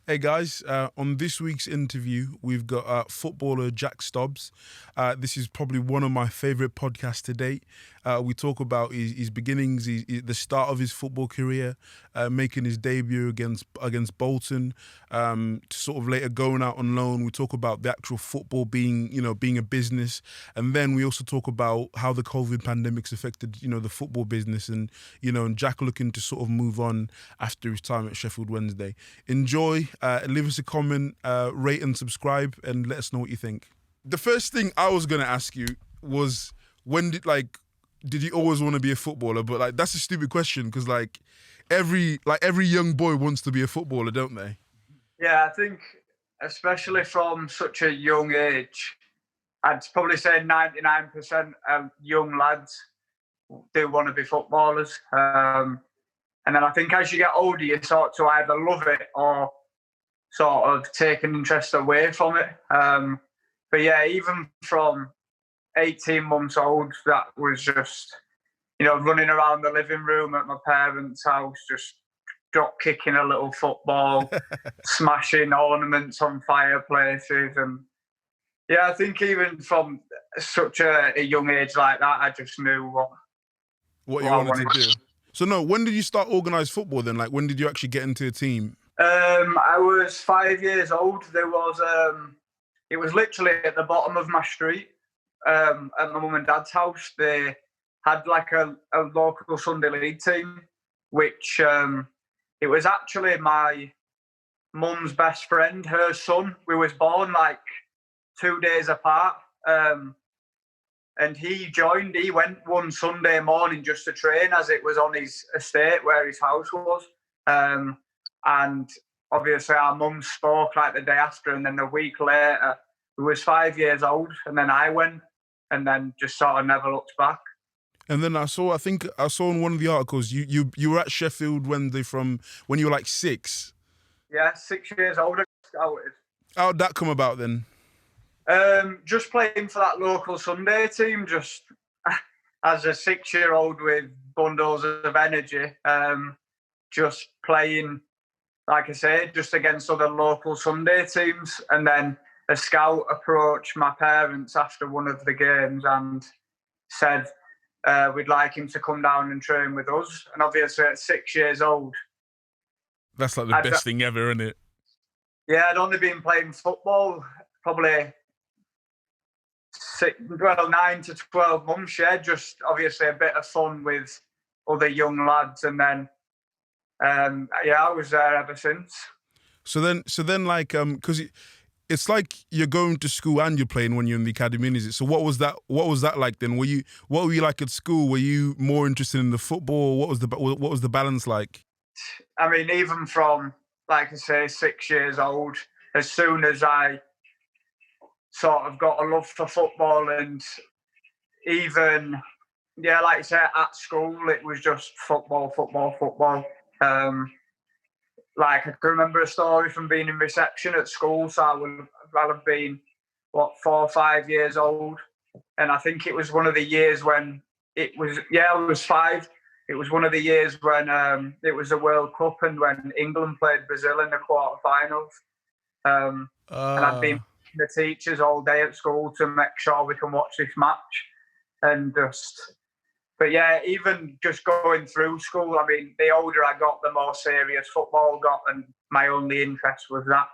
Hey guys, on this week's interview, we've got footballer Jack Stobbs. This is probably one of my favourite podcasts to date. We talk about his beginnings, the start of his football career, making his debut against Bolton, to sort of later going out on loan. We talk about the actual football being a business, and then we also talk about how the COVID pandemic's affected the football business, and Jack looking to sort of move on after his time at Sheffield Wednesday. Enjoy. Leave us a comment, rate and subscribe, and let us know what you think. The first thing I was going to ask you was, did you always want to be a footballer? But that's a stupid question because every young boy wants to be a footballer, don't they? Yeah, I think especially from such a young age, I'd probably say 99% of young lads do want to be footballers. And then I think as you get older, you sort to either love it or sort of take an interest away from it. But yeah, even from 18 months old, that was just, running around the living room at my parents' house, just drop kicking a little football, smashing ornaments on fireplaces. And yeah, I think even from such a young age like that, I just knew what you wanted to do. So no, when did you start organised football then? When did you actually get into a team? I was 5 years old. It was literally at the bottom of my street, at my mum and dad's house. They had a local Sunday league team, which it was actually my mum's best friend, her son. We was born 2 days apart. And he joined. He went one Sunday morning just to train, as it was on his estate where his house was. And obviously our mum spoke the day after, and then a week later, we was 5 years old, and then I went, and then just sort of never looked back. And then I saw in one of the articles, you were at Sheffield Wednesday from when you were 6. Yeah, 6 years old I scouted. How'd that come about then? Just playing for that local Sunday team, just as a 6-year-old with bundles of energy, just playing, like I say, just against other local Sunday teams. And then a scout approached my parents after one of the games and said, we'd like him to come down and train with us. And obviously at 6 years old, that's the best thing ever, isn't it? Yeah, I'd only been playing football probably 9 to 12 months, yeah, just obviously a bit of fun with other young lads, and then I was there ever since. So then because it's like you're going to school and you're playing when you're in the academy, is it? So what was that like then? What were you like at school? Were you more interested in the football? What was the balance like? I mean, even from, like I say, 6 years old, as soon as I sort of got a love for football, and even, like I say, at school, it was just football. I can remember a story from being in reception at school, so I'll have been, 4 or 5 years old, and I think it was one of the years when I was 5. It was one of the years when it was the World Cup and when England played Brazil in the quarterfinals. And I'd been the teachers all day at school to make sure we can watch this match. But yeah, even just going through school, I mean, the older I got, the more serious football got, and my only interest was that.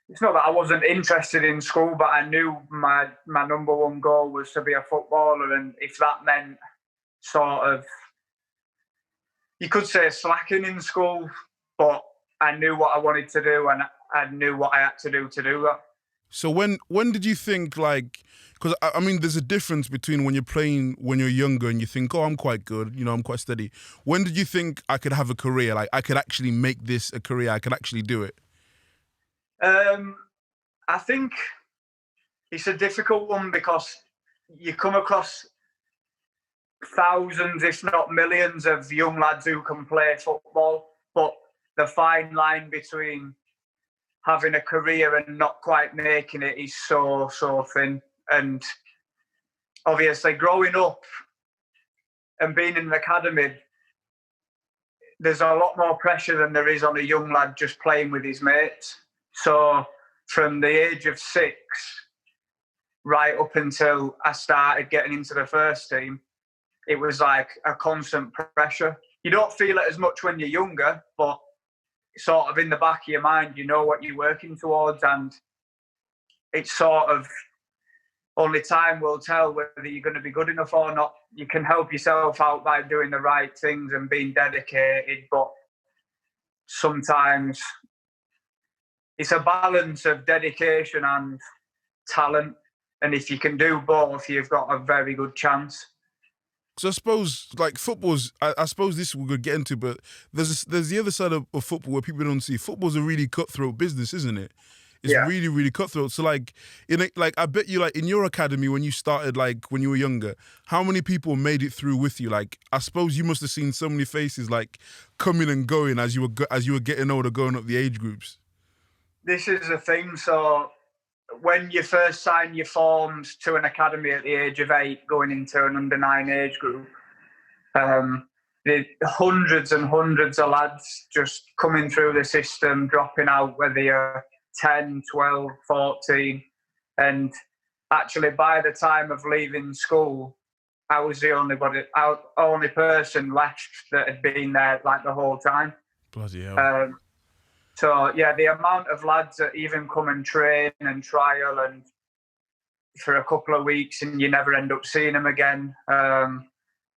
It's not that I wasn't interested in school, but I knew my number one goal was to be a footballer, and if that meant sort of, you could say slacking in school, but I knew what I wanted to do, and I knew what I had to do that. So when did you think, because I mean, there's a difference between when you're playing when you're younger and you think, oh, I'm quite good, I'm quite steady. When did you think I could have a career? I could actually make this a career. I could actually do it. I think it's a difficult one because you come across thousands, if not millions, of young lads who can play football, but the fine line between having a career and not quite making it is so thin. And obviously growing up and being in an academy, there's a lot more pressure than there is on a young lad just playing with his mates. So from the age of 6 right up until I started getting into the first team, it was like a constant pressure. You don't feel it as much when you're younger, but sort of in the back of your mind, you know what you're working towards, and it's sort of only time will tell whether you're going to be good enough or not. You can help yourself out by doing the right things and being dedicated, but sometimes it's a balance of dedication and talent. And if you can do both, you've got a very good chance. So I suppose, like, football's, I suppose this we could get into, but there's the other side of football where people don't see. Football's a really cutthroat business, isn't it? It's really, really cutthroat. So, like, I bet you, like, in your academy when you started, like, when you were younger, how many people made it through with you? Like, I suppose you must have seen so many faces, like, coming and going as you were getting older, going up the age groups. This is the thing. So when you first sign your forms to an academy at the age of 8, going into an under-9 age group, the hundreds and hundreds of lads just coming through the system, dropping out, whether you're 10, 12, 14. And actually, by the time of leaving school, I was the only person left that had been there like the whole time. Bloody hell. So, yeah, the amount of lads that even come and train and trial and for a couple of weeks and you never end up seeing them again.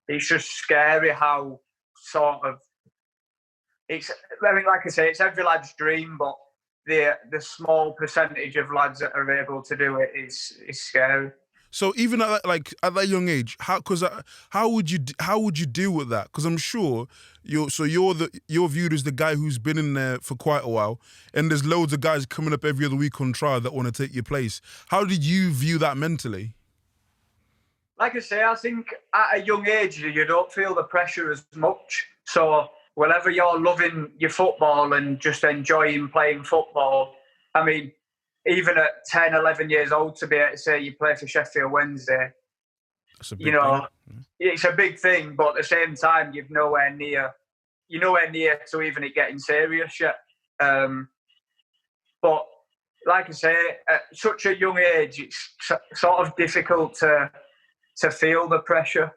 It's just scary how sort of it's. I mean, like I say, it's every lad's dream, but the small percentage of lads that are able to do it is scary. So even at that young age, how would you deal with that? Because I'm sure you're viewed as the guy who's been in there for quite a while, and there's loads of guys coming up every other week on trial that want to take your place. How did you view that mentally? Like I say, I think at a young age you don't feel the pressure as much. So whenever you're loving your football and just enjoying playing football, I mean, even at 10, 11 years old, to be able to say you play for Sheffield Wednesday, thing. It's a big thing, but at the same time, you're nowhere near to even it getting serious yet. But like I say, at such a young age, it's sort of difficult to feel the pressure,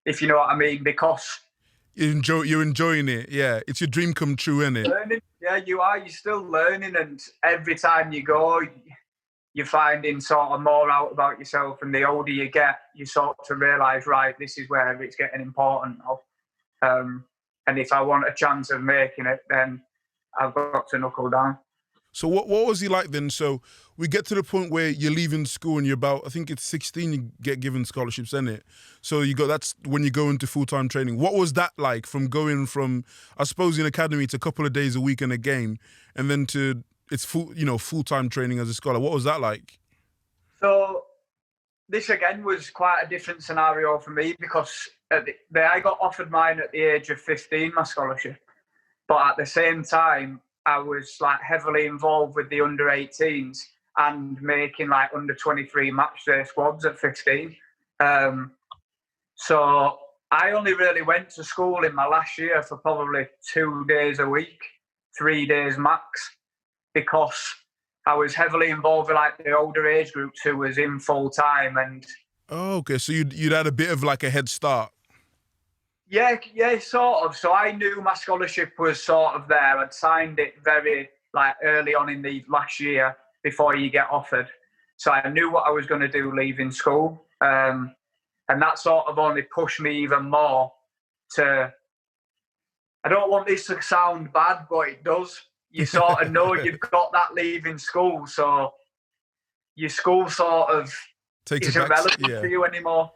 if you know what I mean, because you're enjoying it. Yeah, it's your dream come true, isn't it? Learning. Yeah, you are. You're still learning, and every time you go, you're finding sort of more out about yourself. And the older you get, you sort of realise, right, this is where it's getting important now. And if I want a chance of making it, then I've got to knuckle down. So what was he like then? So we get to the point where you're leaving school and you're about, I think it's 16, you get given scholarships, isn't it? So that's when you go into full-time training. What was that like from going from, I suppose, in academy to a couple of days a week in a game, and then to it's full-time training as a scholar? What was that like? So this again was quite a different scenario for me, because I got offered mine at the age of 15, my scholarship. But at the same time, I was like heavily involved with the under 18s and making like under 23 match day squads at 15. So I only really went to school in my last year for probably 2 days a week, 3 days max, because I was heavily involved with like the older age groups who was in full time. And okay, so you'd had a bit of like a head start. Yeah, sort of. So I knew my scholarship was sort of there. I'd signed it very like early on in the last year before you get offered. So I knew what I was going to do leaving school. And that sort of only pushed me even more to, I don't want this to sound bad, but it does. You sort of know you've got that leaving school. So your school sort of isn't relevant to you anymore.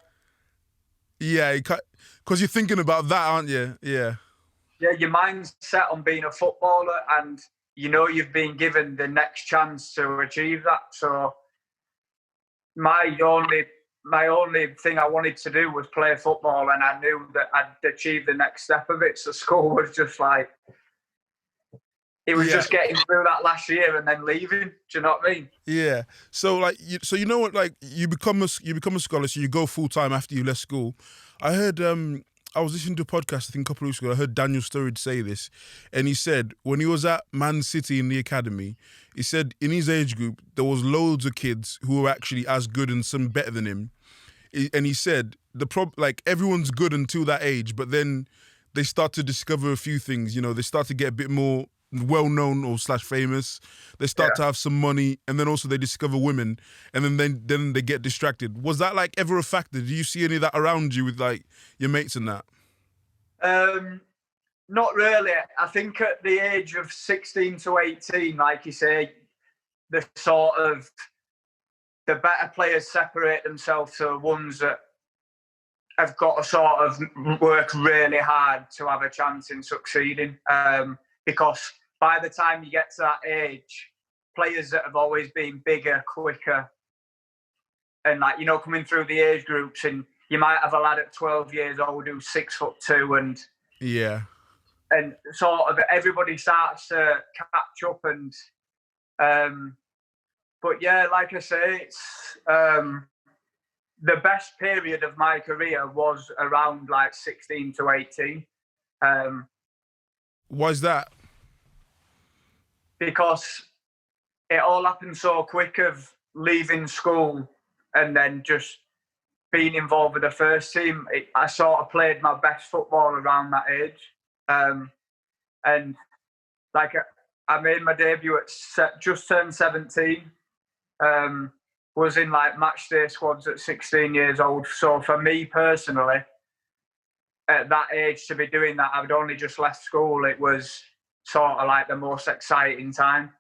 Yeah, because you're thinking about that, aren't you? Yeah. Yeah, your mind's set on being a footballer, and you know you've been given the next chance to achieve that. So my only thing I wanted to do was play football, and I knew that I'd achieved the next step of it. So school was just like, it was just getting through that last year and then leaving. Do you know what I mean? Yeah. So like, you know what? Like, you become a scholar, so you go full time after you left school. I heard I was listening to a podcast I think a couple of weeks ago. I heard Daniel Sturridge say this, and he said when he was at Man City in the academy, he said in his age group there was loads of kids who were actually as good and some better than him, and he said like everyone's good until that age, but then they start to discover a few things. You know, they start to get a bit more well-known or / famous. They start to have some money, and then also they discover women, and then they get distracted. Was that like ever a factor? Do you see any of that around you with like your mates and that? Not really. I think at the age of 16 to 18, like you say, the better players separate themselves to the ones that have got to sort of work really hard to have a chance in succeeding. Because by the time you get to that age, players that have always been bigger, quicker, and like, you know, coming through the age groups, and you might have a lad at 12 years old who's 6'2", and sort of everybody starts to catch up. And but yeah, like I say, it's the best period of my career was around like 16 to 18. Why is that? Because it all happened so quick of leaving school and then just being involved with the first team. I sort of played my best football around that age. And like I made my debut at just turned 17. Was in like match day squads at 16 years old. So for me personally, at that age to be doing that, I'd only just left school. It was sort of like the most exciting time.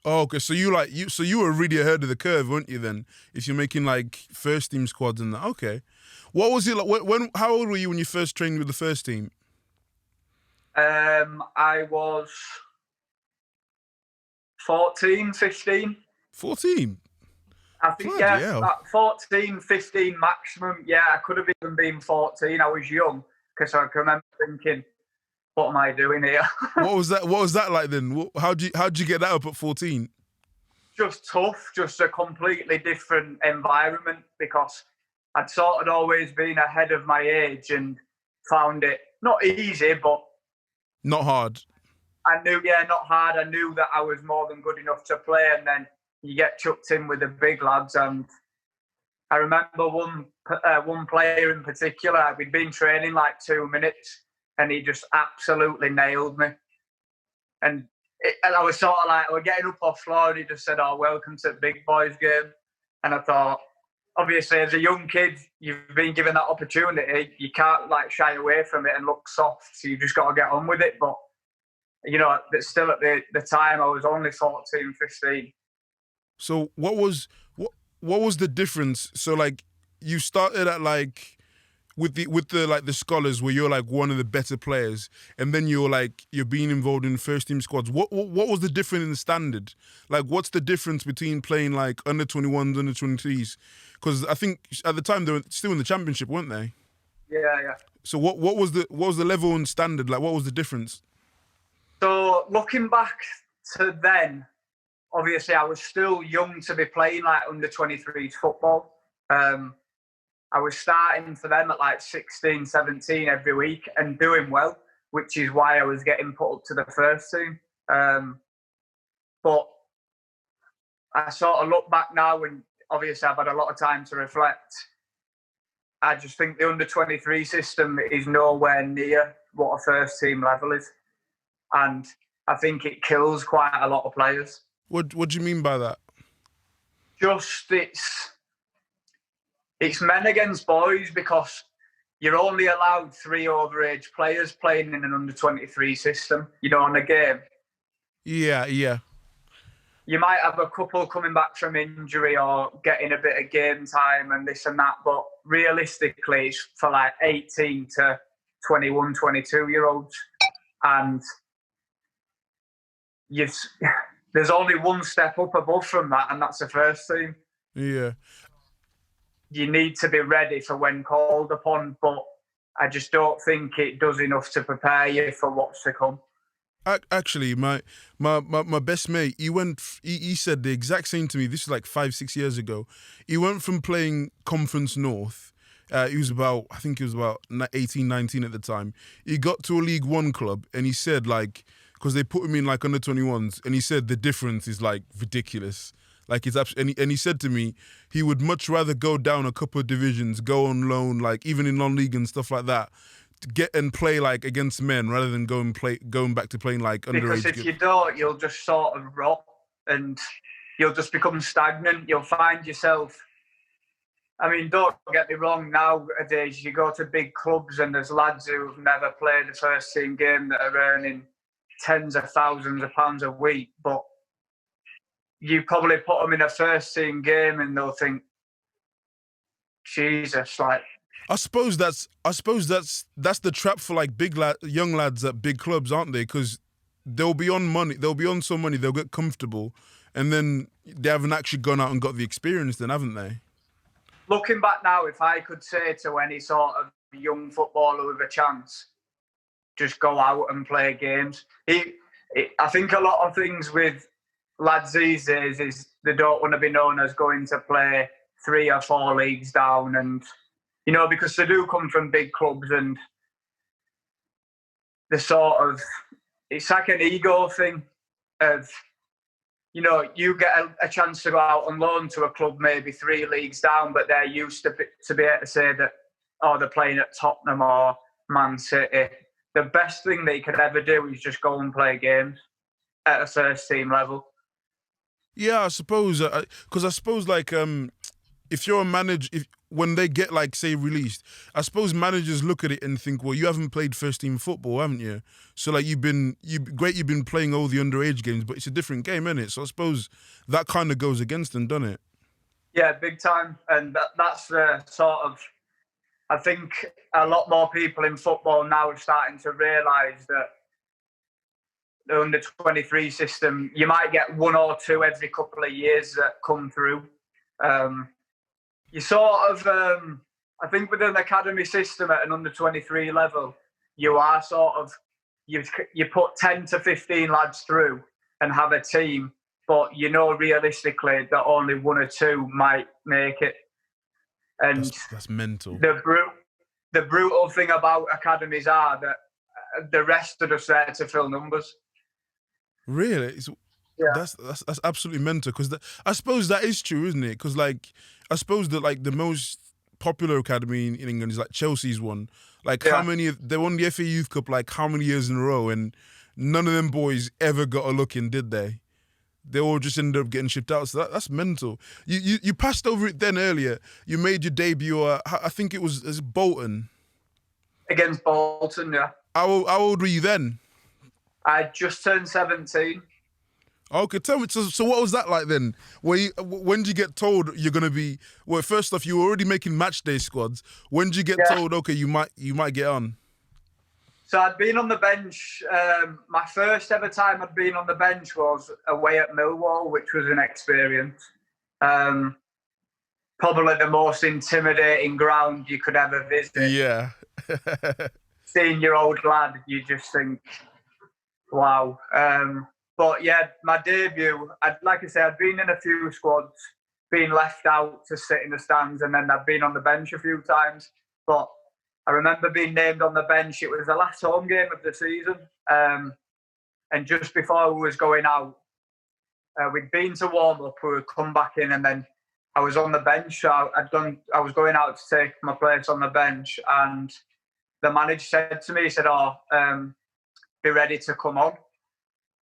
Oh, okay. So you were really ahead of the curve, weren't you then? If you're making like first team squads and that. Okay. What was it like? How old were you when you first trained with the first team? I was 14, 15. 14? I think, about 14, 15 maximum. Yeah, I could have even been 14. I was young because I can remember thinking, what am I doing here? What was that like then? How'd you get that up at 14? Just tough, just a completely different environment, because I'd sort of always been ahead of my age and found it not easy, but not hard. I knew, not hard. I knew that I was more than good enough to play, and then you get chucked in with the big lads. And I remember one player in particular, we'd been training like 2 minutes and he just absolutely nailed me. And I was sort of like, we're getting up off floor, and he just said, "Oh, welcome to the big boys game." And I thought, obviously as a young kid, you've been given that opportunity. You can't like shy away from it and look soft. So you just got to get on with it. But, you know, still at the time I was only 14, 15. So what was the difference? So like you started at like with the scholars where you're like one of the better players, and then you're being involved in first team squads. What was the difference in the standard? Like what's the difference between playing like under 21s, under 23s? Because I think at the time they were still in the championship, weren't they? Yeah. So what was the level and standard? Like what was the difference? So looking back to then, obviously, I was still young to be playing like under 23s football. I was starting for them at like 16, 17 every week and doing well, which is why I was getting put up to the first team. But I sort of look back now, and obviously I've had a lot of time to reflect. I just think the under 23 system is nowhere near what a first team level is. And I think it kills quite a lot of players. What do you mean by that? Just it's men against boys, because you're only allowed 3 overage players playing in an under 23 system, you know, in a game. Yeah. You might have a couple coming back from injury or getting a bit of game time and this and that, but realistically it's for like 18 to 21, 22-year-olds. And there's only one step up above from that, and that's the first team. Yeah. You need to be ready for when called upon, but I just don't think it does enough to prepare you for what's to come. Actually, my best mate, he said the exact same to me. This is like 5-6 years ago. He went from playing Conference North, I think he was about 18, 19 at the time. He got to a League One club and he said, like, because they put him in like under 21s, and he said the difference is like ridiculous. Like it's and he said to me he would much rather go down a couple of divisions, go on loan, like even in non-league and stuff like that, to get and play like against men rather than going back to playing like underage. Because if you don't, you'll just sort of rot and you'll just become stagnant. You'll find yourself. I mean, don't get me wrong, nowadays you go to big clubs and there's lads who've never played a first team game that are earning tens of thousands of pounds a week, but you probably put them in a first team game and they'll think, Jesus, like. I suppose that's the trap for like young lads at big clubs, aren't they? Because they'll be on some money, they'll get comfortable, and then they haven't actually gone out and got the experience then, haven't they? Looking back now, if I could say to any sort of young footballer with a chance, just go out and play games. I think a lot of things with lads these days is they don't want to be known as going to play 3 or 4 leagues down, and you know, because they do come from big clubs and the sort of, it's like an ego thing of, you know, you get a chance to go out on loan to a club maybe 3 leagues down, but they're used to be able to say that, oh, they're playing at Tottenham or Man City. The best thing they could ever do is just go and play games at a first team level. Yeah, I suppose, because I suppose like if you're a manager, when they get like say released, I suppose managers look at it and think, well, you haven't played first team football, haven't you? So like you've been playing all the underage games, but it's a different game, isn't it? So I suppose that kind of goes against them, doesn't it? Yeah, big time, and that's the sort of. I think a lot more people in football now are starting to realise that the under-23 system, you might get 1 or 2 every couple of years that come through. You sort of, I think with an academy system at an under-23 level, you are sort of, you put 10 to 15 lads through and have a team, but you know realistically that only 1 or 2 might make it. And that's mental. The brutal thing about academies are that the rest are just there to fill numbers. Really? Yeah. That's absolutely mental, because I suppose that is true, isn't it? Because like I suppose that like the most popular academy in England is like Chelsea's one. Like how many they won the FA Youth Cup like how many years in a row, and none of them boys ever got a look in, did they? They all just ended up getting shipped out. So that's mental. You passed over it then earlier. You made your debut. I think it was Bolton. Against Bolton, yeah. How old were you then? I just turned 17. Okay, tell me. So what was that like then? When did you get told you're gonna be? Well, first off, you were already making match day squads. When did you get told? Okay, you might get on. So I'd been on the bench. My first ever time I'd been on the bench was away at Millwall, which was an experience. Probably the most intimidating ground you could ever visit. Yeah. Seeing your old lad, you just think, wow. But yeah, my debut, like I said, I'd been in a few squads, been left out to sit in the stands, and then I'd been on the bench a few times. But I remember being named on the bench. It was the last home game of the season. And just before we was going out, we'd been to warm up, we would come back in, and then I was on the bench. So I was going out to take my place on the bench, and the manager said to me, he said, be ready to come on,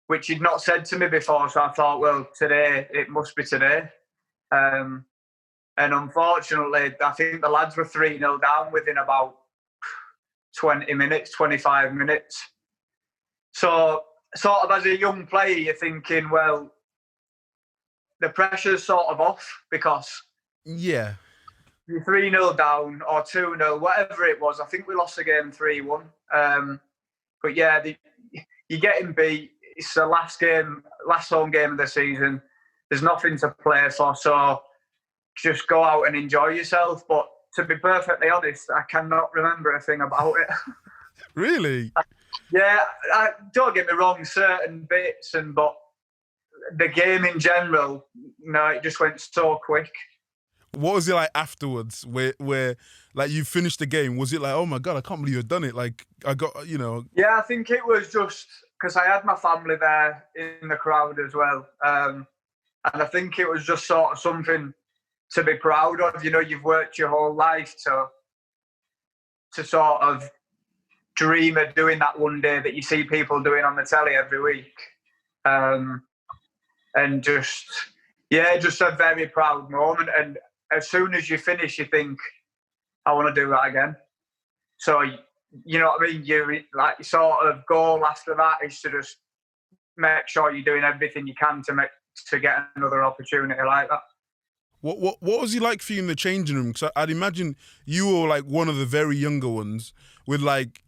which he'd not said to me before. So I thought, well, today, it must be today. And unfortunately, I think the lads were 3-0 down within about 20 minutes, 25 minutes. So sort of as a young player, you're thinking, well, the pressure's sort of off because you're 3-0 down or 2-0, whatever it was. I think we lost the game 3-1. But yeah, you're getting beat. It's the last home game of the season. There's nothing to play for, so just go out and enjoy yourself. But to be perfectly honest, I cannot remember a thing about it. Really? Yeah, don't get me wrong, certain bits, but the game in general, no, it just went so quick. What was it like afterwards? Where like you finished the game? Was it like, oh my god, I can't believe you've done it? Like I got, Yeah, I think it was just because I had my family there in the crowd as well, and I think it was just sort of something to be proud of. You've worked your whole life to sort of dream of doing that one day that you see people doing on the telly every week, and just a very proud moment. And as soon as you finish, you think, I want to do that again. So you know what I mean. You like sort of goal after that is to just make sure you're doing everything you can to get another opportunity like that. What was it like for you in the changing room? Because I'd imagine you were like one of the very younger ones with like,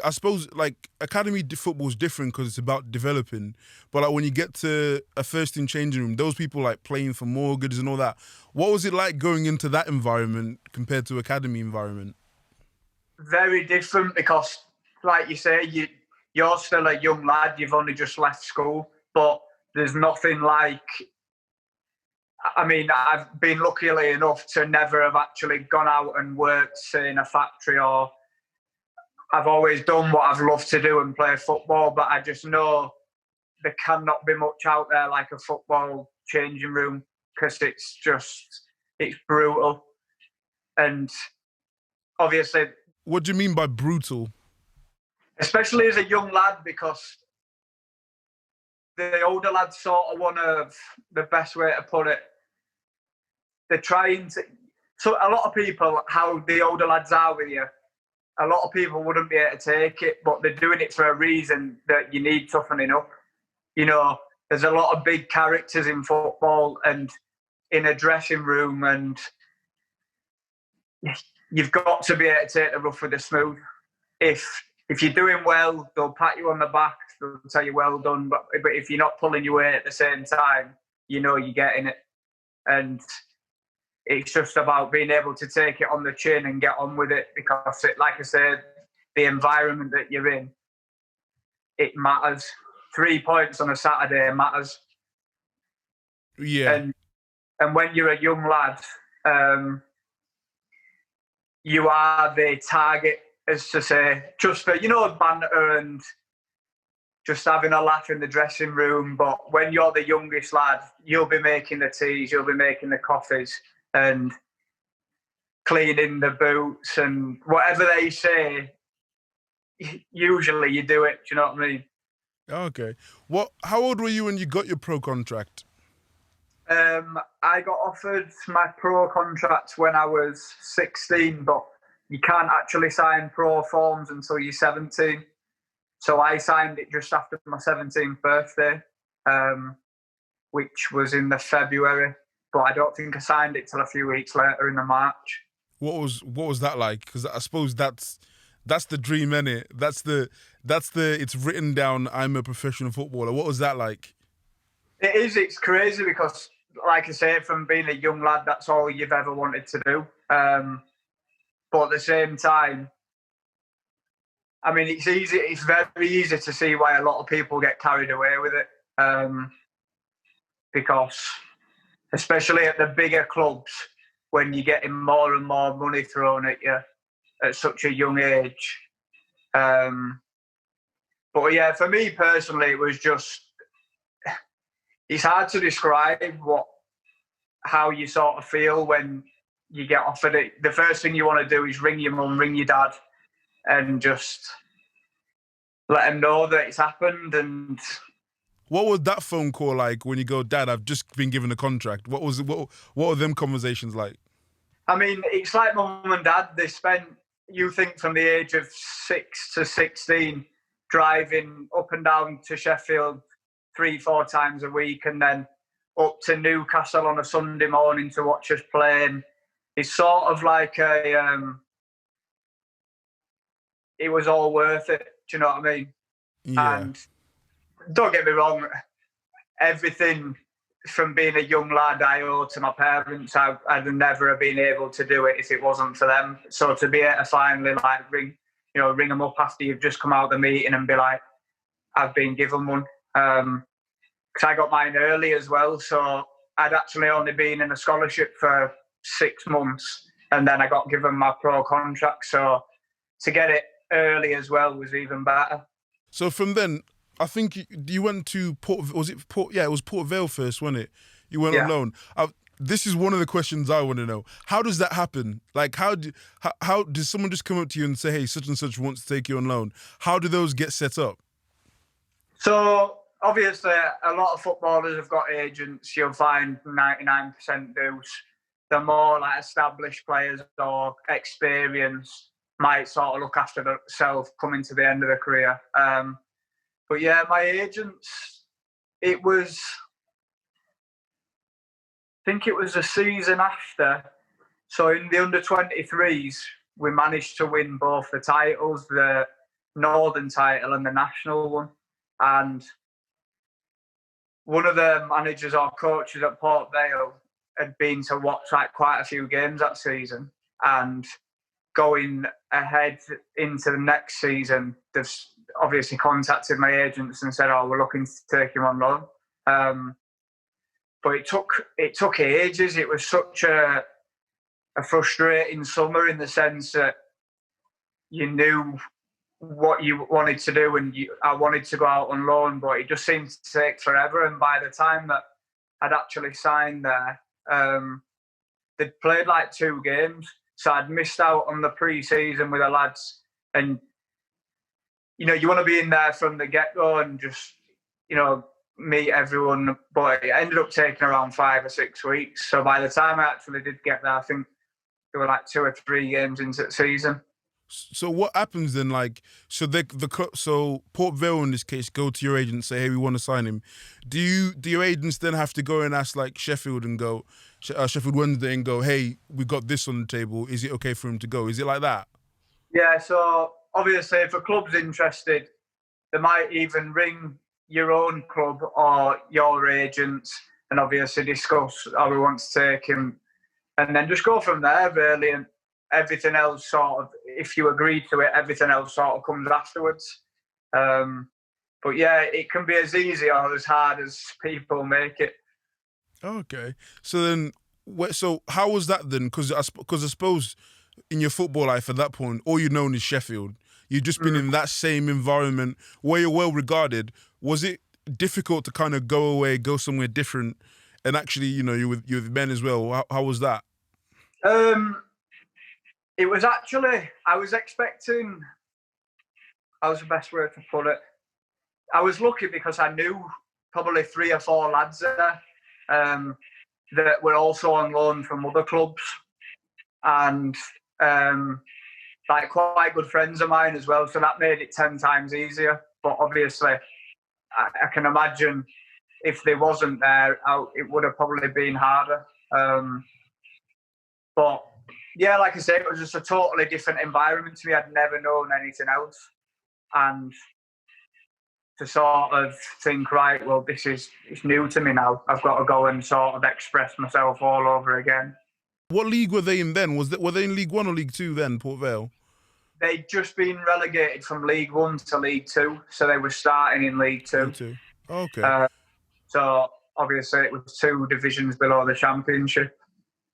I suppose like academy football is different because it's about developing. But like when you get to a first team changing room, those people like playing for mortgages and all that. What was it like going into that environment compared to academy environment? Very different because, like you say, you're still a young lad. You've only just left school, but there's nothing like. I mean, I've been luckily enough to never have actually gone out and worked, say, in a factory, or I've always done what I've loved to do and play football, but I just know there cannot be much out there like a football changing room because it's brutal. And obviously... What do you mean by brutal? Especially as a young lad, because the older lads sort of want to, the best way to put it, they're trying to... So a lot of people, how the older lads are with you, a lot of people wouldn't be able to take it, but they're doing it for a reason that you need toughening up. There's a lot of big characters in football and in a dressing room, and you've got to be able to take the rough with the smooth. If you're doing well, they'll pat you on the back, they'll tell you well done, but if you're not pulling your weight at the same time, you're getting it. And it's just about being able to take it on the chin and get on with it, because like I said, the environment that you're in, it matters. 3 points on a Saturday matters. Yeah. And when you're a young lad, you are the target, as to say, just for, banter and just having a laugh in the dressing room. But when you're the youngest lad, you'll be making the teas, you'll be making the coffees and cleaning the boots and whatever they say, usually you do it. Do you know what I mean? Okay. How old were you when you got your pro contract? I got offered my pro contract when I was 16, but you can't actually sign pro forms until you're 17. So I signed it just after my 17th birthday, which was in the February. But I don't think I signed it till a few weeks later in the March. What was that like? Because I suppose that's the dream, innit? That's the it's written down, I'm a professional footballer. What was that like? It is. It's crazy because, like I say, from being a young lad, that's all you've ever wanted to do. But at the same time, I mean, it's easy. It's very easy to see why a lot of people get carried away with it, because, especially at the bigger clubs, when you're getting more and more money thrown at you at such a young age. But yeah, for me personally, it was just, it's hard to describe how you sort of feel when you get offered it. The first thing you want to do is ring your mum, ring your dad, and just let them know that it's happened. And what was that phone call like when you go, Dad, I've just been given a contract? What were them conversations like? I mean, it's like my mum and dad. They spent, you think, from the age of 6 to 16 driving up and down to Sheffield 3-4 times a week, and then up to Newcastle on a Sunday morning to watch us play. And it's sort of like it was all worth it. Do you know what I mean? Yeah. And don't get me wrong, everything from being a young lad I owe to my parents. I'd never have been able to do it if it wasn't for them. So to be able to finally ring them up after you've just come out of the meeting and be like, I've been given one. Because I got mine early as well, so I'd actually only been in a scholarship for 6 months, and then I got given my pro contract. So to get it early as well was even better. So from then, I think you went to Port. Was it Port? Yeah, it was Port Vale first, wasn't it? You went on loan. This is one of the questions I want to know. How does that happen? Like, how does someone just come up to you and say, "Hey, such and such wants to take you on loan"? How do those get set up? So obviously, a lot of footballers have got agents. You'll find 99% do. The more like established players or experienced might sort of look after themselves coming to the end of their career. But yeah, my agents, I think it was a season after. So in the under-23s, we managed to win both the titles, the Northern title and the national one. And one of the managers or coaches at Port Vale had been to watch like quite a few games that season, and going ahead into the next season, they've obviously contacted my agents and said, "Oh, we're looking to take him on loan." But it took ages. It was such a frustrating summer in the sense that you knew what you wanted to do, and I wanted to go out on loan, but it just seemed to take forever. And by the time that I'd actually signed there, they'd played like 2 games, so I'd missed out on the pre-season with the lads. And you want to be in there from the get-go and just meet everyone. But it ended up taking around 5 or 6 weeks. So by the time I actually did get there, I think there were like 2 or 3 games into the season. So what happens then? Like, so Port Vale in this case go to your agent and say, "Hey, we want to sign him." Do your agents then have to go and ask like Sheffield Wednesday and go, "Hey, we got this on the table. Is it okay for him to go?" Is it like that? Yeah. So obviously, if a club's interested, they might even ring your own club or your agents and obviously discuss how we want to take him, and then just go from there really. And everything else sort of, if you agree to it, everything else sort of comes afterwards. But yeah, it can be as easy or as hard as people make it. Okay. So then, so how was that then? Because I suppose in your football life at that point, all you known is Sheffield. You've just been in that same environment where you're well regarded. Was it difficult to kind of go away, go somewhere different, and actually, you're with men as well? How was that? It was actually, I was expecting, how's the best way to put it? I was lucky because I knew probably 3 or 4 lads there that were also on loan from other clubs, and like quite good friends of mine as well. So that made it 10 times easier. But obviously, I can imagine if they wasn't there, it would have probably been harder. But yeah, like I said, it was just a totally different environment to me. I'd never known anything else. And to sort of think, right, well, it's new to me now. I've got to go and sort of express myself all over again. What league were they in then? Were they in League 1 or League 2 then, Port Vale? They'd just been relegated from League 1 to League 2, so they were starting in League 2. League 2. Okay. So obviously it was 2 divisions below the Championship.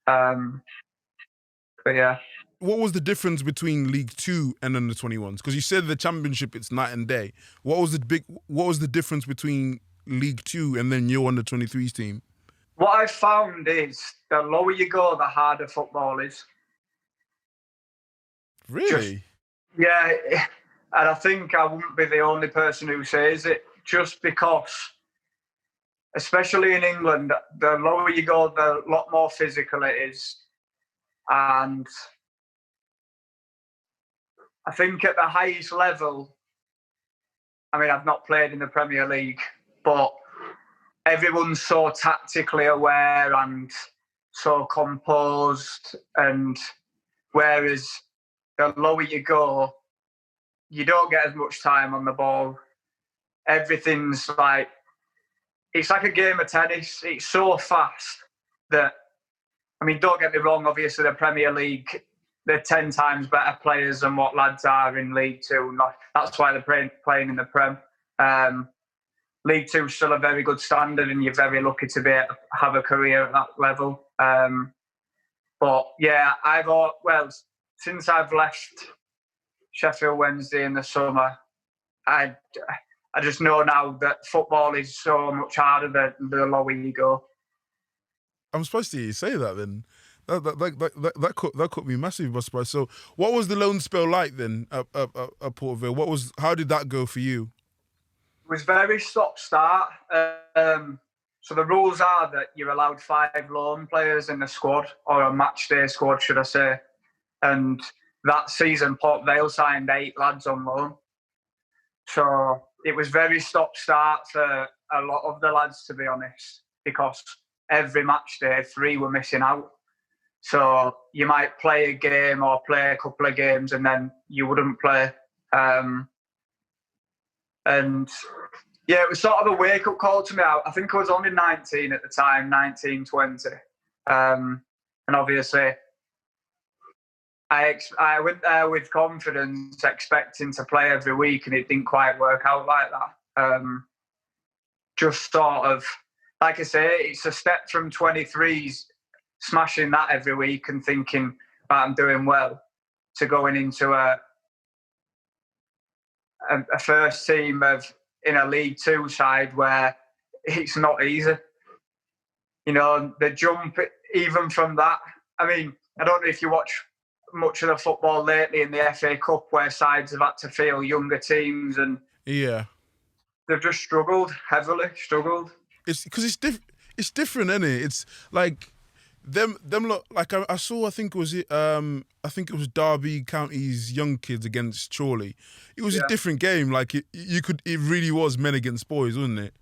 But yeah. What was the difference between League 2 and under-21s? Because you said the Championship, it's night and day. What was the difference between League 2 and then your under-23s team? What I've found is the lower you go, the harder football is. Really? Yeah, and I think I wouldn't be the only person who says it, just because, especially in England, the lower you go, the lot more physical it is. And I think at the highest level, I mean, I've not played in the Premier League, but everyone's so tactically aware and so composed. And whereas the lower you go, you don't get as much time on the ball. Everything's like, it's like a game of tennis. It's so fast that, I mean, don't get me wrong, obviously the Premier League, they're 10 times better players than what lads are in League 2. That's why they're playing in the Prem. League 2 is still a very good standard, and you're very lucky to have a career at that level. But yeah, since I've left Sheffield Wednesday in the summer, I just know now that football is so much harder than the lower you go. I'm supposed to hear you say that then. That caught me massively by surprise. So, what was the loan spell like then at Port Vale? How did that go for you? It was very stop-start. So the rules are that you're allowed 5 loan players in the squad, or a match day squad, should I say. And that season, Port Vale signed 8 lads on loan. So it was very stop-start for a lot of the lads, to be honest, because every match day, 3 were missing out. So you might play a game or play a couple of games and then you wouldn't play. And yeah, it was sort of a wake-up call to me. I think I was only 19 at the time, 19, 20. And obviously, I went there with confidence, expecting to play every week, and it didn't quite work out like that. Just sort of, like I say, it's a step from 23s, smashing that every week and thinking that I'm doing well, to going into a first team in a League Two side where it's not easy. You know, the jump, even from that. I mean, I don't know if you watch much of the football lately in the FA Cup, where sides have had to field younger teams, and yeah, they've just heavily struggled. It's because it's different, isn't it? It's like them lot, like I saw. I think it was Derby County's young kids against Chorley. It was a different game. Like it really was men against boys, wasn't it?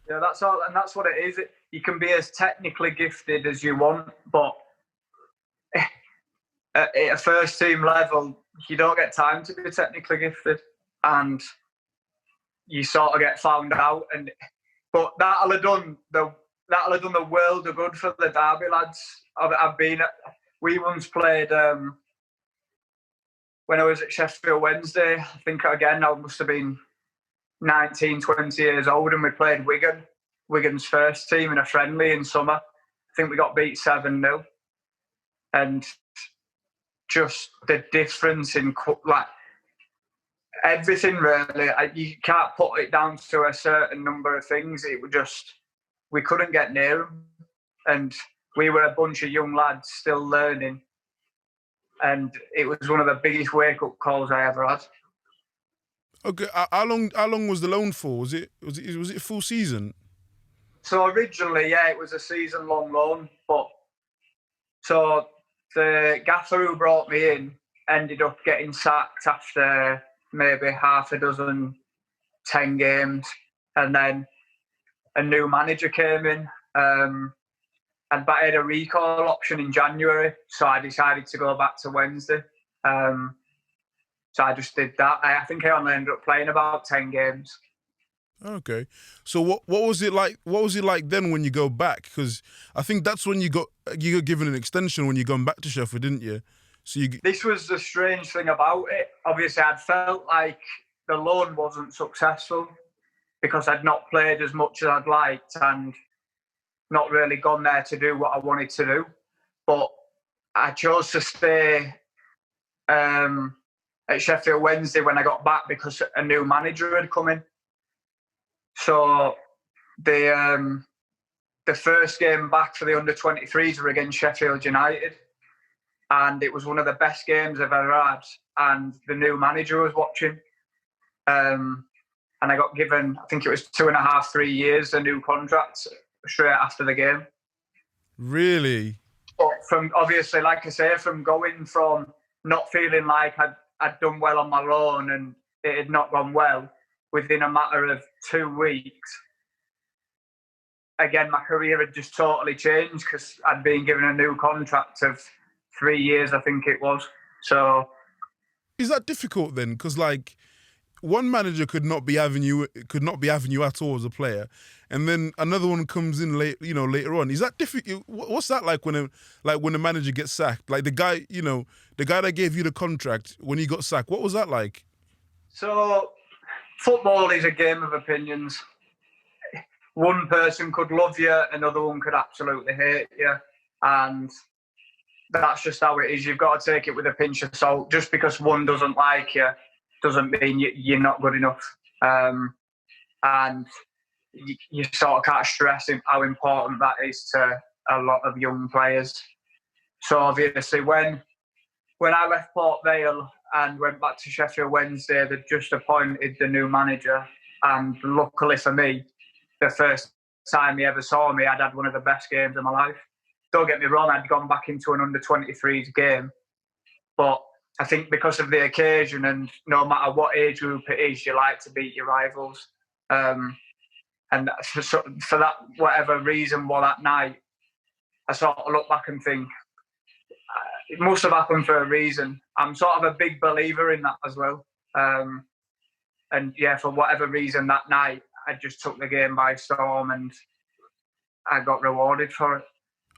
Yeah, that's all, and that's what it is. You can be as technically gifted as you want, but at a first team level, you don't get time to be technically gifted, and you sort of get found out. But that'll have done the world of good for the Derby lads. We once played when I was at Sheffield Wednesday. I think again I must have been 19, 20 years old, and we played Wigan's first team in a friendly in summer. I think we got beat 7-0, and just the difference in like everything really. You can't put it down to a certain number of things. It was just, we couldn't get near them, and we were a bunch of young lads still learning, and it was one of the biggest wake-up calls I ever had. Okay, how long was the loan for? Was it a full season? So originally, yeah, it was a season-long loan, but so the gaffer who brought me in ended up getting sacked after maybe half a dozen, 10 games, and then a new manager came in, and I had a recall option in January, so I decided to go back to Wednesday. So I just did that. I think I only ended up playing about 10 games. Okay, so what was it like? What was it like then when you go back? Because I think that's when you got given an extension when you gone back to Sheffield, didn't you? So this was the strange thing about it. Obviously, I'd felt like the loan wasn't successful because I'd not played as much as I'd liked and not really gone there to do what I wanted to do. But I chose to stay at Sheffield Wednesday when I got back because a new manager had come in. So the first game back for the under-23s were against Sheffield United, and it was one of the best games I've ever had. And the new manager was watching, and I got given, I think it was 2.5, 3 years, a new contract straight after the game. Really? But from obviously, like I say, from going from not feeling like I'd done well on my loan and it had not gone well, within a matter of 2 weeks, again, my career had just totally changed because I'd been given a new contract of 3 years, I think it was. So, is that difficult then? Because like, one manager could not be having you at all as a player, and then another one comes in later on. Is that difficult? What's that like when a manager gets sacked? Like the guy that gave you the contract, when he got sacked, what was that like? So, football is a game of opinions. One person could love you, another one could absolutely hate you. And that's just how it is. You've got to take it with a pinch of salt. Just because one doesn't like you doesn't mean you're not good enough. And you sort of can't stress how important that is to a lot of young players. So obviously when I left Port Vale and went back to Sheffield Wednesday, they'd just appointed the new manager. And luckily for me, the first time he ever saw me, I'd had one of the best games of my life. Don't get me wrong, I'd gone back into an under-23s game. But I think because of the occasion and no matter what age group it is, you like to beat your rivals. And for that, whatever reason, that night, I sort of look back and think, it must have happened for a reason. I'm sort of a big believer in that as well. And yeah, for whatever reason that night, I just took the game by storm and I got rewarded for it.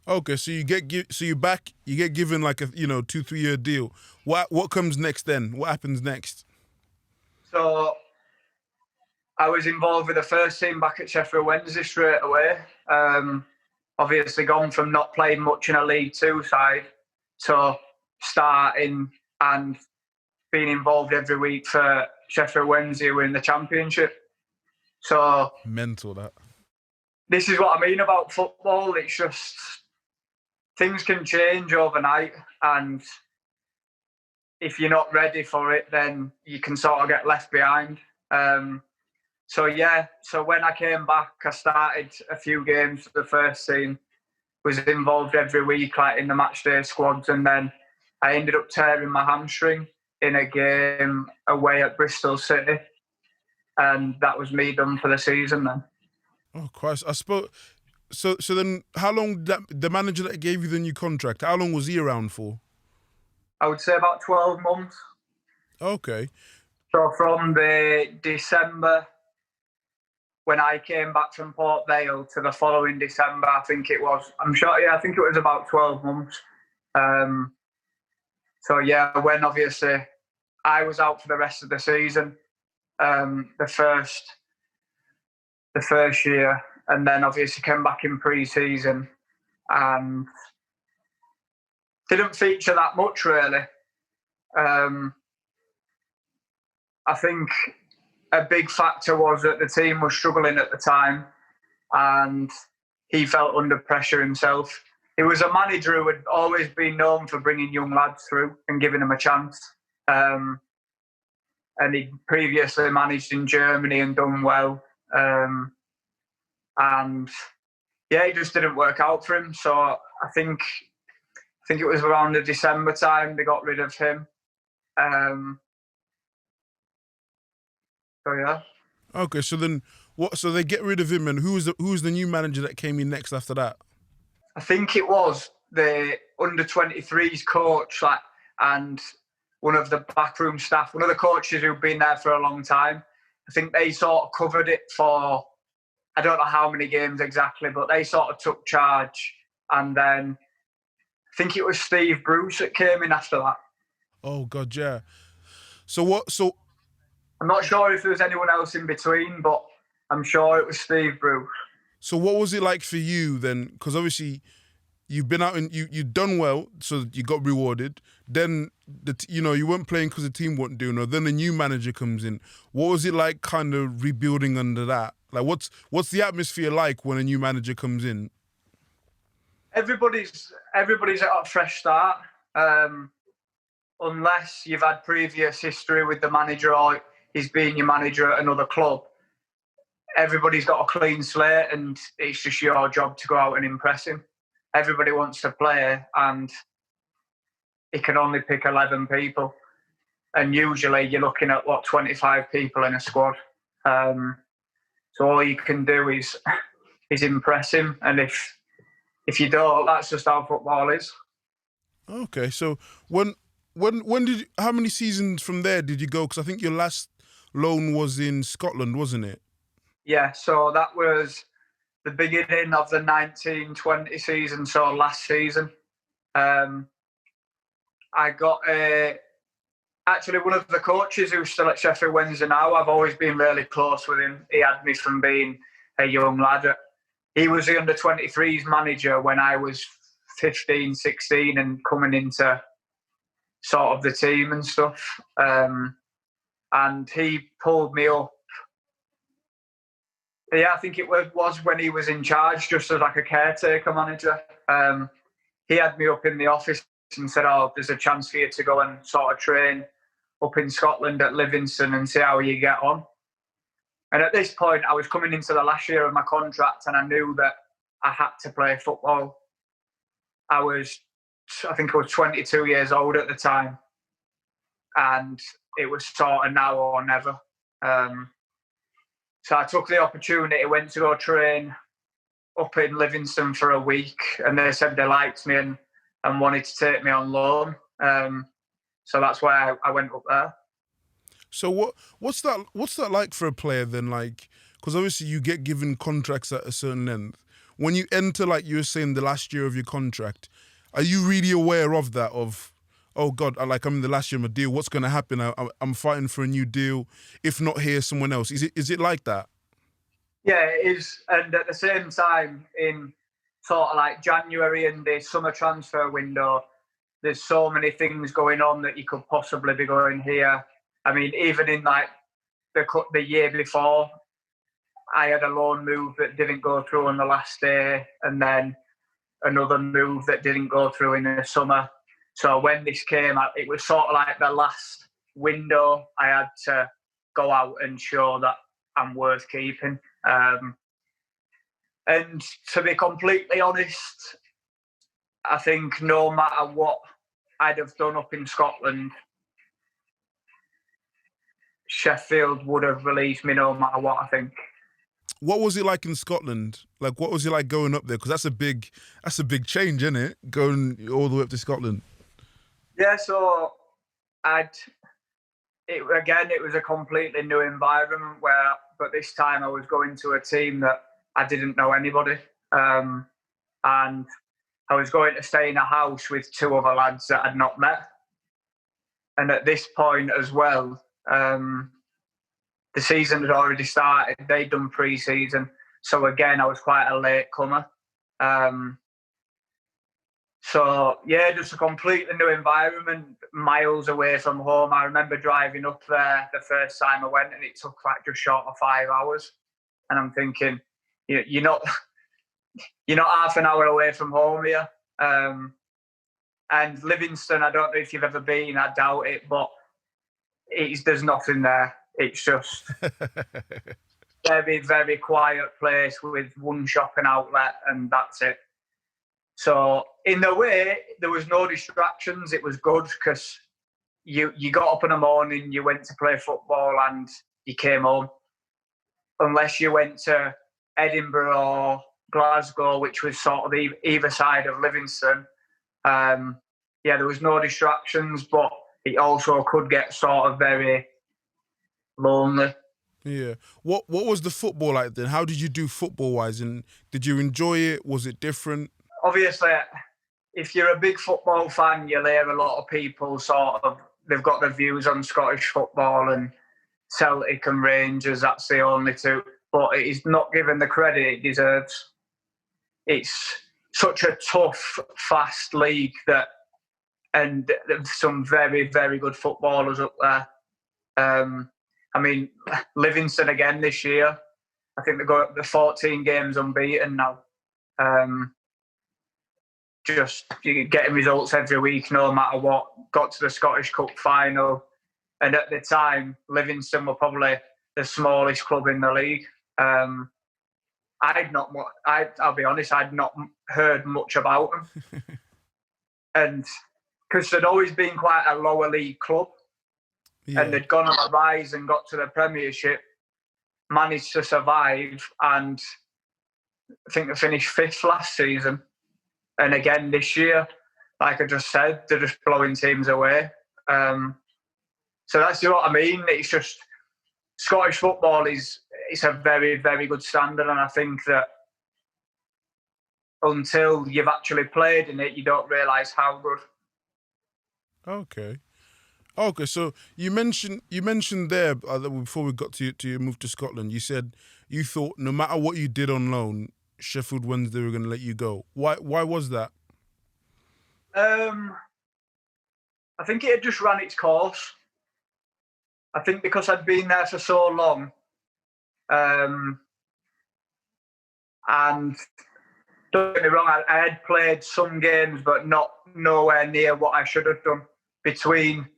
Okay, so you get given like a 2-3 year deal. What comes next then? What happens next? So I was involved with the first team back at Sheffield Wednesday straight away. Obviously gone from not playing much in a League Two side to starting and being involved every week for Sheffield Wednesday who were in the Championship. So mental that. This is what I mean about football. It's just things can change overnight, and if you're not ready for it, then you can sort of get left behind. So when I came back, I started a few games for the first team, was involved every week, like in the matchday squads, and then I ended up tearing my hamstring in a game away at Bristol City, and that was me done for the season then. Oh Christ! I suppose. So then, how long the manager that gave you the new contract? How long was he around for? I would say about 12 months. Okay. So from the December when I came back from Port Vale to the following December, I think it was. I'm sure. Yeah, I think it was about 12 months. When obviously I was out for the rest of the season, the first year, and then obviously came back in pre-season and didn't feature that much really. I think a big factor was that the team was struggling at the time and he felt under pressure himself. He was a manager who had always been known for bringing young lads through and giving them a chance. And he'd previously managed in Germany and done well. It just didn't work out for him. So I think it was around the December time they got rid of him. Okay, so then what? So they get rid of him, and who's the new manager that came in next after that? I think it was the under-23s coach, and one of the backroom staff, one of the coaches who'd been there for a long time. I think they sort of covered it for, I don't know how many games exactly, but they sort of took charge. And then I think it was Steve Bruce that came in after that. Oh, God, yeah. So I'm not sure if there was anyone else in between, but I'm sure it was Steve Bruce. So what was it like for you then? Because obviously you've been out and you've done well, so you got rewarded. Then you weren't playing because the team wasn't doing well. Then a new manager comes in. What was it like, kind of rebuilding under that? Like, what's the atmosphere like when a new manager comes in? Everybody's at a fresh start, unless you've had previous history with the manager or he's been your manager at another club. Everybody's got a clean slate, and it's just your job to go out and impress him. Everybody wants to play, and he can only pick 11 people. And usually you're looking at, 25 people in a squad. So all you can do is impress him. And if you don't, that's just how football is. Okay, so how many seasons from there did you go? Because I think your last loan was in Scotland, wasn't it? Yeah, so that was the beginning of the 19-20 season, so last season. I got actually one of the coaches who's still at Sheffield Wednesday now. I've always been really close with him. He had me from being a young lad. He was the under-23s manager when I was 15, 16 and coming into sort of the team and stuff. And he pulled me up. Yeah, I think it was when he was in charge, just as like a caretaker manager. He had me up in the office and said, "Oh, there's a chance for you to go and sort of train up in Scotland at Livingston and see how you get on." And at this point, I was coming into the last year of my contract, and I knew that I had to play football. I think I was 22 years old at the time, and it was sort of now or never. So I took the opportunity, went to go train up in Livingston for a week, and they said they liked me and wanted to take me on loan. So that's why I went up there. So what's that like for a player then? Like, because obviously you get given contracts at a certain length. When you enter, like you were saying, the last year of your contract, are you really aware of that? Of, oh God, I'm in the last year of my deal. What's going to happen? I'm fighting for a new deal. If not here, someone else. Is it like that? Yeah, it is. And at the same time, in sort of like January and the summer transfer window, there's so many things going on that you could possibly be going here. I mean, even in like the year before, I had a loan move that didn't go through on the last day, and then another move that didn't go through in the summer. So when this came out, it was sort of like the last window. I had to go out and show that I'm worth keeping. And to be completely honest, I think no matter what I'd have done up in Scotland, Sheffield would have released me no matter what, I think. What was it like in Scotland? Like, what was it like going up there? Because that's a big change, isn't it? Going all the way up to Scotland. Yeah, so it was a completely new environment but this time I was going to a team that I didn't know anybody. And I was going to stay in a house with two other lads that I'd not met. And at this point as well, the season had already started. They'd done pre-season. So again, I was quite a late comer. So yeah, just a completely new environment, miles away from home. I remember driving up there the first time I went, and it took like just short of 5 hours. And I'm thinking, you're not half an hour away from home here. And Livingston, I don't know if you've ever been, I doubt it, but there's nothing there. It's just very, very quiet place with one shopping outlet, and that's it. So in a way, there was no distractions. It was good because you got up in the morning, you went to play football, and you came home. Unless you went to Edinburgh or Glasgow, which was sort of either side of Livingston. There was no distractions, but it also could get sort of very lonely. Yeah. What was the football like then? How did you do football-wise? And did you enjoy it? Was it different? Obviously, if you're a big football fan, you'll hear a lot of people they've got their views on Scottish football and Celtic and Rangers, that's the only two. But it is not given the credit it deserves. It's such a tough, fast league and there's some very, very good footballers up there. I mean, Livingston again this year. I think they got up to 14 games unbeaten now. Just getting results every week, no matter what. Got to the Scottish Cup final, and at the time, Livingston were probably the smallest club in the league. I'll be honest, I'd not heard much about them, and because they'd always been quite a lower league club, and they'd gone on a rise and got to the Premiership, managed to survive, and I think they finished 5th last season. And again this year, like I just said, they're just blowing teams away. So that's what I mean. It's just Scottish football it's a very, very good standard, and I think that until you've actually played in it, you don't realise how good. Okay. So you mentioned there before we got to your move to Scotland, you said you thought no matter what you did on loan, Sheffield Wednesday were going to let you go. Why was that? I think it had just ran its course. I think because I'd been there for so long, and don't get me wrong, I had played some games, but nowhere near what I should have done between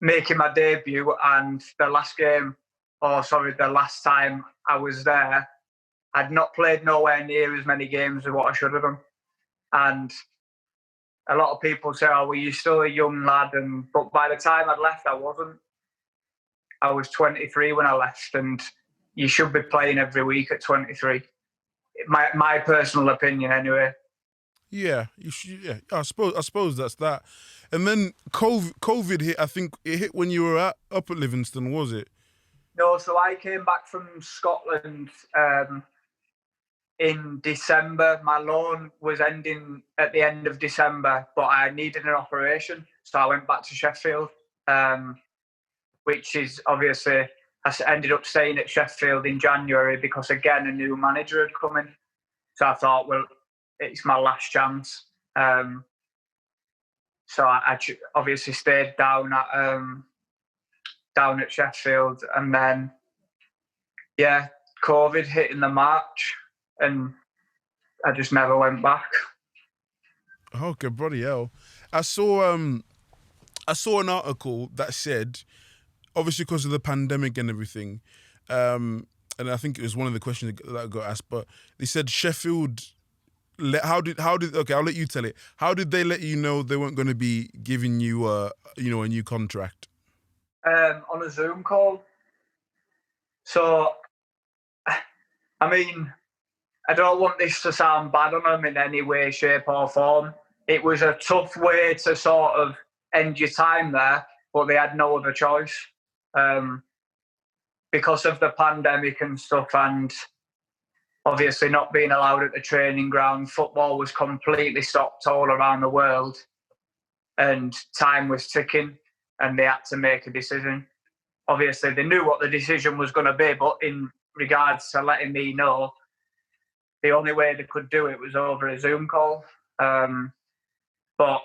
making my debut and the last time I was there. I'd not played nowhere near as many games as what I should have done. And a lot of people say, "Oh, well, you're still a young lad." But by the time I'd left, I wasn't. I was 23 when I left, and you should be playing every week at 23. My personal opinion, anyway. Yeah, you should. Yeah, I suppose that's that. And then COVID hit. I think it hit when you were up at Livingston, was it? No, so I came back from Scotland in December. My loan was ending at the end of December, but I needed an operation, so I went back to Sheffield, which is obviously I ended up staying at Sheffield in January because again a new manager had come in. So I thought, well, it's my last chance. So I obviously stayed down at Sheffield, and then COVID hit in the March, and I just never went back. Okay, bloody hell! I saw an article that said, obviously because of the pandemic and everything, and I think it was one of the questions that got asked, but they said Sheffield. How did? Okay, I'll let you tell it. How did they let you know they weren't going to be giving you a new contract? On a Zoom call. So, I mean, I don't want this to sound bad on them in any way, shape, or form. It was a tough way to sort of end your time there, but they had no other choice because of the pandemic and stuff, and obviously not being allowed at the training ground. Football was completely stopped all around the world, and time was ticking, and they had to make a decision. Obviously, they knew what the decision was going to be, but in regards to letting me know, the only way they could do it was over a Zoom call. But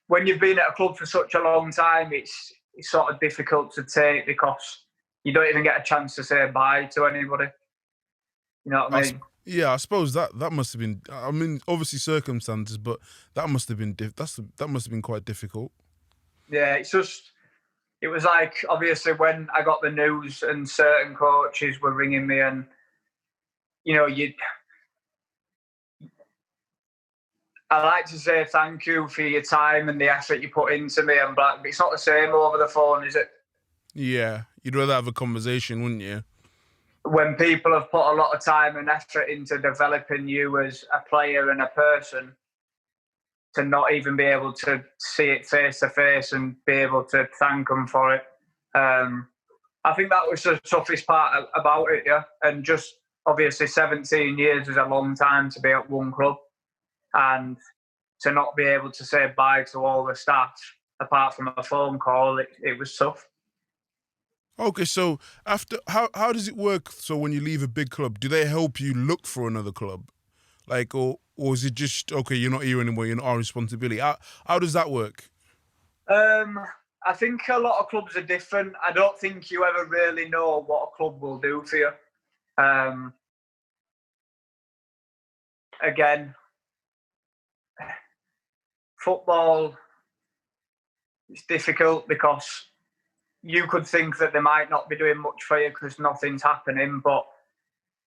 when you've been at a club for such a long time, it's sort of difficult to take because you don't even get a chance to say bye to anybody. You know what I mean? Yeah, I suppose that must have been. I mean, obviously circumstances, but that must have been that must have been quite difficult. Yeah, it was like obviously when I got the news and certain coaches were ringing me, and I like to say thank you for your time and the effort you put into me, and but it's not the same over the phone, is it? Yeah, you'd rather have a conversation, wouldn't you? When people have put a lot of time and effort into developing you as a player and a person, to not even be able to see it face to face and be able to thank them for it. I think that was the toughest part about it, yeah. And just obviously 17 years is a long time to be at one club, and to not be able to say bye to all the staff apart from a phone call, it was tough. Okay, so after how does it work? So when you leave a big club, do they help you look for another club, like or is it just okay? You're not here anymore. You're not our responsibility. How does that work? I think a lot of clubs are different. I don't think you ever really know what a club will do for you. Again, football is difficult because you could think that they might not be doing much for you because nothing's happening, but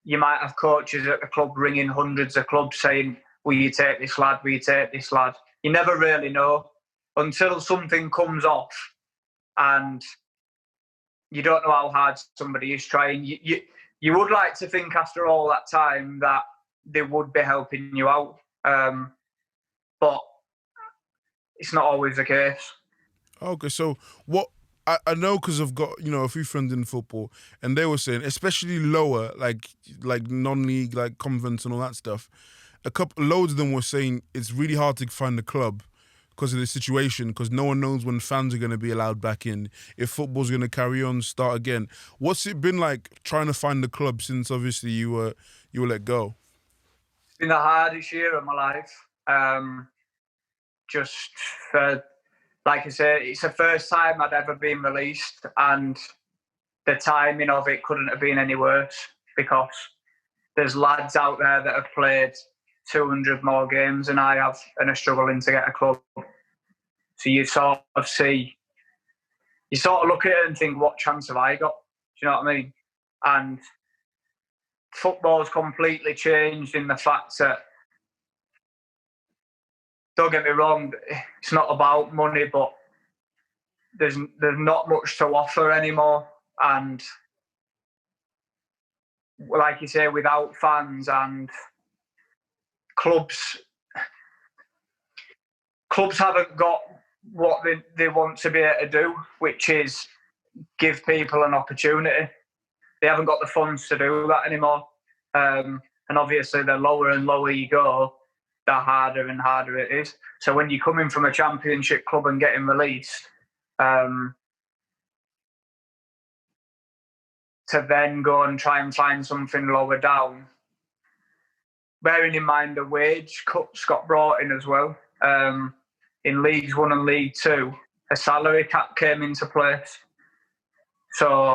you might have coaches at the club ringing hundreds of clubs saying, will you take this lad, will you take this lad? You never really know until something comes off and you don't know how hard somebody is trying. You would like to think after all that time that they would be helping you out, but it's not always the case. Okay, so what I know because I've got a few friends in football, and they were saying, especially lower, like non-league, like conference and all that stuff. Loads of them were saying it's really hard to find a club because of the situation, because no one knows when fans are going to be allowed back in, if football's going to carry on, start again. What's it been like trying to find a club since obviously you were let go? It's been the hardest year of my life. just for, like I say, it's the first time I'd ever been released, and the timing of it couldn't have been any worse, because there's lads out there that have played 200 more games than I have and are struggling to get a club. So you sort of look at it and think, what chance have I got? Do you know what I mean? And football's completely changed in the fact that, don't get me wrong, it's not about money, but there's not much to offer anymore. And like you say, without fans and clubs haven't got what they want to be able to do, which is give people an opportunity. They haven't got the funds to do that anymore. And obviously, the lower and lower you go, the harder and harder it is. So when you're coming from a championship club and getting released, to then go and try and find something lower down, bearing in mind the wage cuts got brought in as well. In Leagues 1 and League 2, a salary cap came into place. So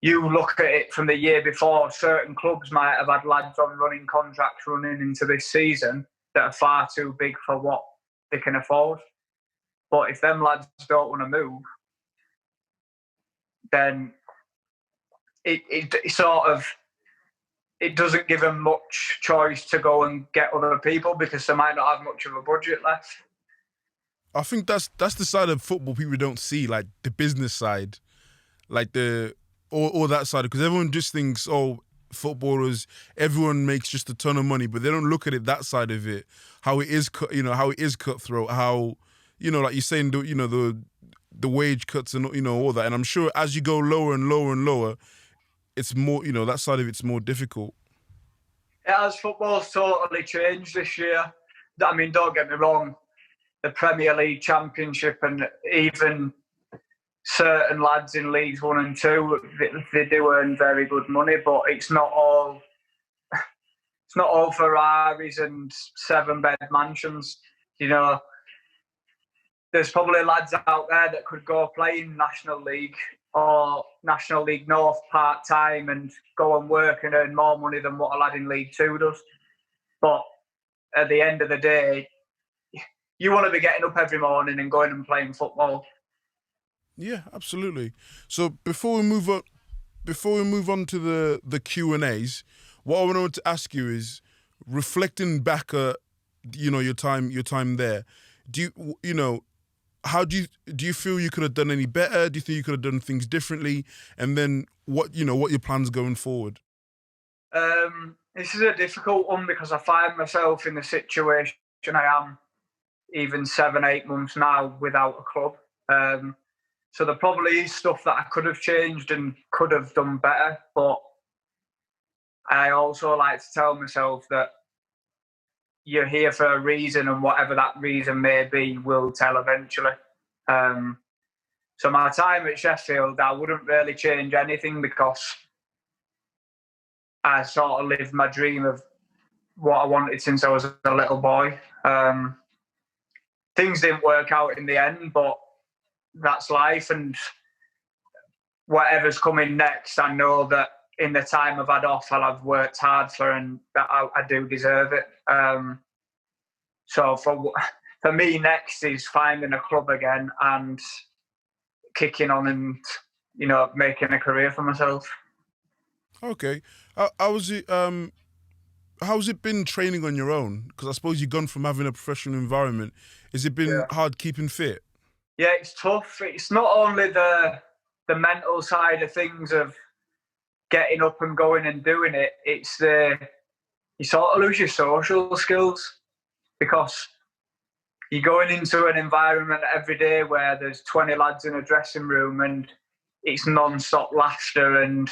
you look at it from the year before, certain clubs might have had lads on running contracts running into this season that are far too big for what they can afford. But if them lads don't want to move, then it sort of, it doesn't give them much choice to go and get other people, because they might not have much of a budget left. I think that's the side of football people don't see, like the business side, like all that side, because everyone just thinks, oh, footballers, everyone makes just a ton of money, but they don't look at it, that side of it, how it is, how it is cutthroat, how, like you're saying, the wage cuts and all that. And I'm sure as you go lower and lower and lower, it's more, that side of it's more difficult. As football's totally changed this year. I mean, don't get me wrong, the Premier League, Championship, and even certain lads in Leagues 1 and 2, they do earn very good money, but it's not all Ferraris and 7-bed mansions. There's probably lads out there that could go play in National League or National League North part-time and go and work and earn more money than what a lad in League 2 does. But at the end of the day, you want to be getting up every morning and going and playing football. Yeah, absolutely. So before we move on to the Q&As, what I wanted to ask you is, reflecting back at your time there, do you feel you could have done any better? Do you think you could have done things differently? And then what your plans going forward? This is a difficult one, because I find myself in the situation I am even 7-8 months now without a club. So there probably is stuff that I could have changed and could have done better, but I also like to tell myself that you're here for a reason, and whatever that reason may be will tell eventually. So my time at Sheffield, I wouldn't really change anything, because I sort of lived my dream of what I wanted since I was a little boy. Things didn't work out in the end, but that's life, and whatever's coming next, I know that in the time I've had off, I'll have worked hard for, and that I do deserve it. So for me, next is finding a club again and kicking on and, making a career for myself. Okay. How's it been training on your own? Because I suppose you've gone from having a professional environment. Has it been hard keeping fit? Yeah, it's tough. It's not only the mental side of things of getting up and going and doing it. It's you sort of lose your social skills, because you're going into an environment every day where there's 20 lads in a dressing room and it's non-stop laughter, and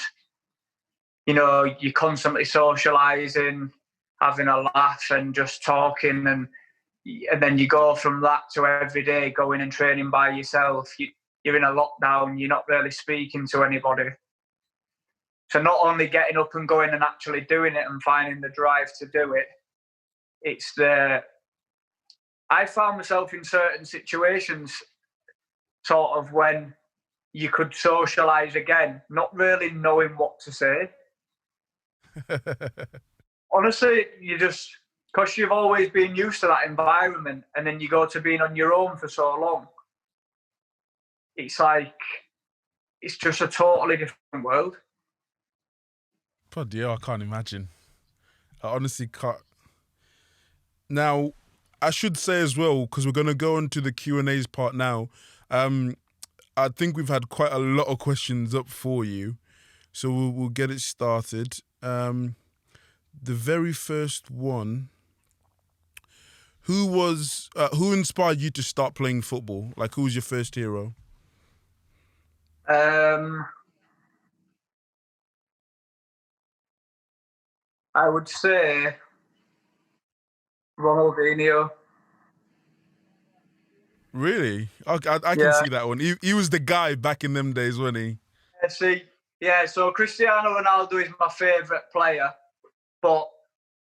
you're constantly socialising, having a laugh and just talking, and then you go from that to every day going and training by yourself. You're in a lockdown, you're not really speaking to anybody. So not only getting up and going and actually doing it and finding the drive to do it, it's I found myself in certain situations, sort of when you could socialise again, not really knowing what to say. Honestly, you just, because you've always been used to that environment, and then you go to being on your own for so long, it's like, it's just a totally different world. Bloody hell, I can't imagine. I honestly can't. Now, I should say as well, because we're going to go into the Q&A's part now, I think we've had quite a lot of questions up for you, so we'll get it started. The very first one, who inspired you to start playing football? Like, who was your first hero? I would say Ronaldinho. Really? I can Yeah. see that one. He was the guy back in them days, wasn't he? So Cristiano Ronaldo is my favourite player, but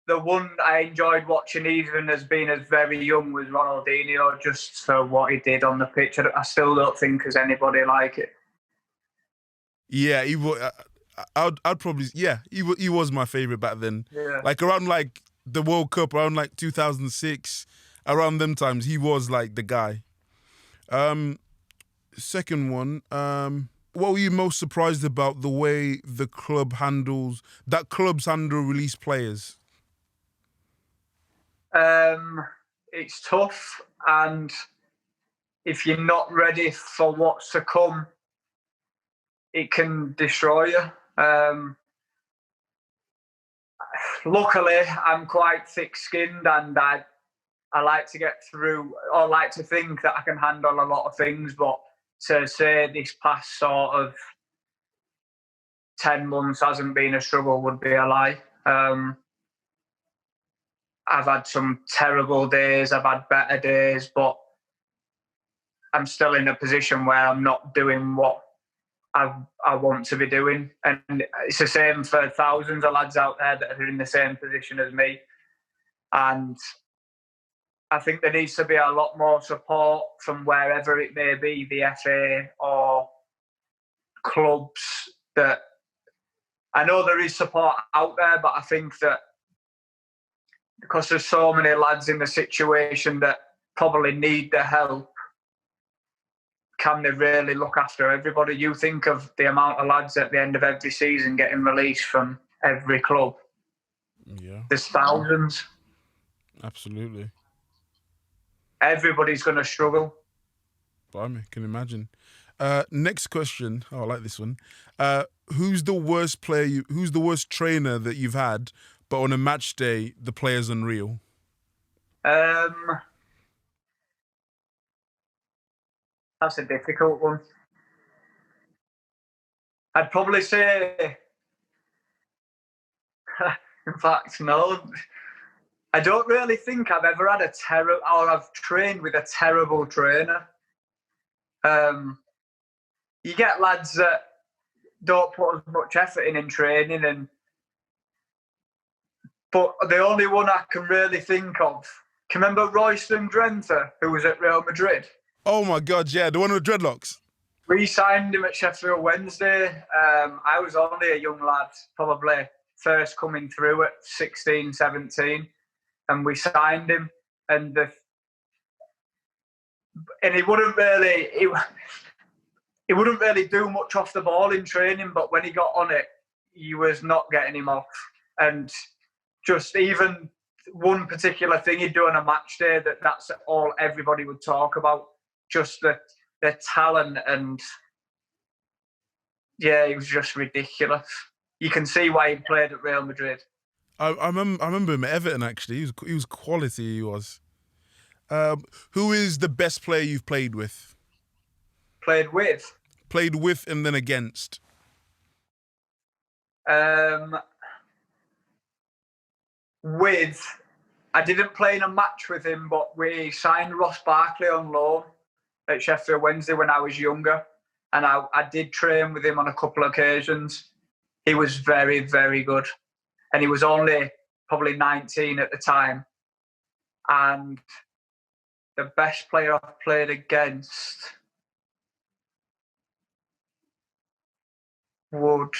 the one I enjoyed watching even as being as very young was Ronaldinho, just for what he did on the pitch. I still don't think there's anybody like it. Yeah, he was. I'd probably he was my favorite back then. Yeah. Like around like the World Cup, around like 2006, around them times, he was like the guy. Second one, what were you most surprised about the way the clubs handle release players? It's tough, and if you're not ready for what's to come, it can destroy you. Luckily, I'm quite thick-skinned, and I like to get through, or like to think that I can handle a lot of things, but to say this past sort of 10 months hasn't been a struggle would be a lie. I've had some terrible days, I've had better days, but I'm still in a position where I'm not doing what I want to be doing. And it's the same for thousands of lads out there that are in the same position as me. And I think there needs to be a lot more support from wherever it may be, the FA or clubs. That I know there is support out there, but I think that because there's so many lads in the situation that probably need the help, can they really look after everybody? You think of the amount of lads at the end of every season getting released from every club. Yeah. There's thousands. Absolutely. Everybody's going to struggle. I can imagine. Next question. Oh, I like this one. Who's the worst player? Who's the worst trainer that you've had, but on a match day, the player's unreal? That's a difficult one. I'd probably say, in fact, no. I don't really think I've ever had I've trained with a terrible trainer. You get lads that don't put as much effort in training, but the only one I can really think of, can you remember Royston Drenthe, who was at Real Madrid? Oh my God, yeah, the one with dreadlocks. We signed him at Sheffield Wednesday. I was only a young lad, probably first coming through at 16, 17, and we signed him. And he wouldn't really do much off the ball in training, but when he got on it, he was not getting him off. And just even one particular thing he'd do on a match day, that's all everybody would talk about. Just the talent, and yeah, he was just ridiculous. You can see why he played at Real Madrid. I remember him at Everton, actually. He was quality, he was. Who is the best player you've played with? Played with? Played with and then against. I didn't play in a match with him, but we signed Ross Barkley on loan at Sheffield Wednesday when I was younger, and I did train with him on a couple of occasions. He was very, very good, and he was only probably 19 at the time. And The best player I've played against would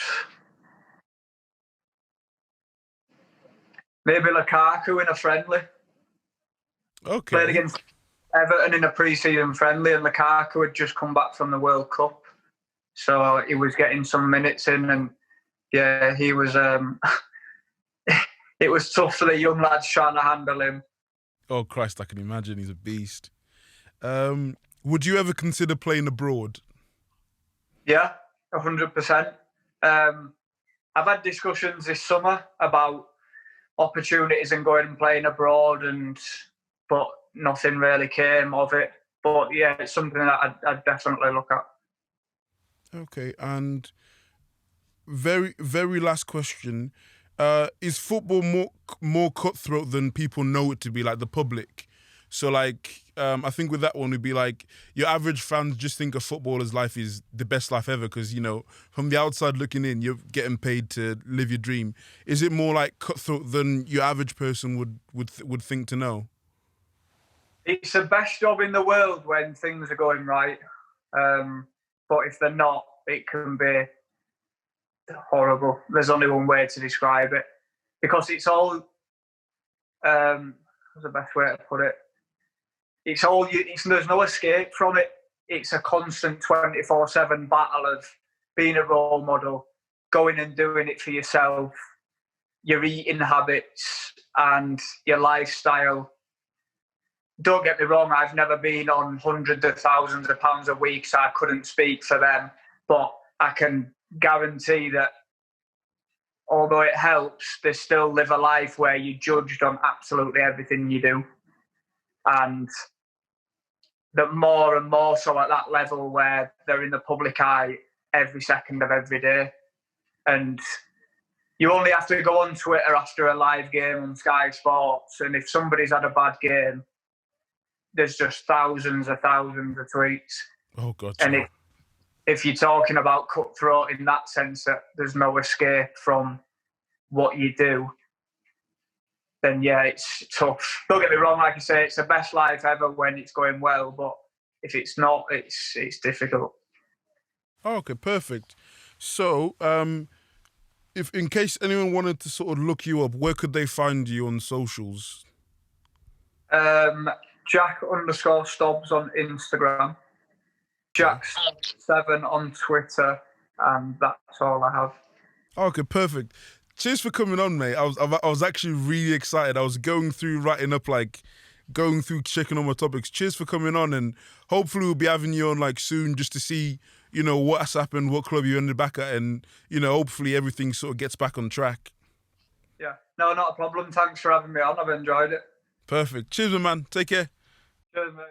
maybe Lukaku in a friendly. Okay. Played against Everton in a pre-season friendly, and Lukaku had just come back from the World Cup, so he was getting some minutes in, and yeah, he was. It was tough for the young lads trying to handle him. Oh Christ, I can imagine he's a beast. Would you ever consider playing abroad? Yeah, 100%. I've had discussions this summer about opportunities and going and playing abroad, but nothing really came of it. But yeah, it's something that I'd definitely look at. Okay, and very, very last question. Is football more cutthroat than people know it to be, like the public? So like, I think with that one would be like, your average fans just think a footballer's life is the best life ever because, you know, from the outside looking in, you're getting paid to live your dream. Is it more like cutthroat than your average person would think to know? It's the best job in the world when things are going right. But if they're not, it can be horrible. There's only one way to describe it. Because it's all, what's the best way to put it? It's all there's no escape from it. It's a constant 24/7 battle of being a role model, going and doing it for yourself, your eating habits and your lifestyle. Don't get me wrong, I've never been on hundreds of thousands of pounds a week, so I couldn't speak for them. But I can guarantee that although it helps, they still live a life where you're judged on absolutely everything you do. And that more and more so at that level where they're in the public eye every second of every day. And you only have to go on Twitter after a live game on Sky Sports, and if somebody's had a bad game, there's just thousands of tweets. Oh God. And if you're talking about cutthroat in that sense, that there's no escape from what you do, then yeah, it's tough. Don't get me wrong, like I say, it's the best life ever when it's going well, but if it's not, it's difficult. Oh, okay, perfect. So, if in case anyone wanted to sort of look you up, where could they find you on socials? Jack_Stobbs on Instagram, Jack7 on Twitter, and that's all I have. Okay, perfect. Cheers for coming on, mate. I was actually really excited. I was going through checking on my topics. Cheers for coming on, and hopefully we'll be having you on like soon just to see, you know, what's happened, what club you ended back at, and, you know, hopefully everything sort of gets back on track. Yeah, no, not a problem. Thanks for having me on. I've enjoyed it. Perfect. Cheers, my man. Take care. Cheers, mate.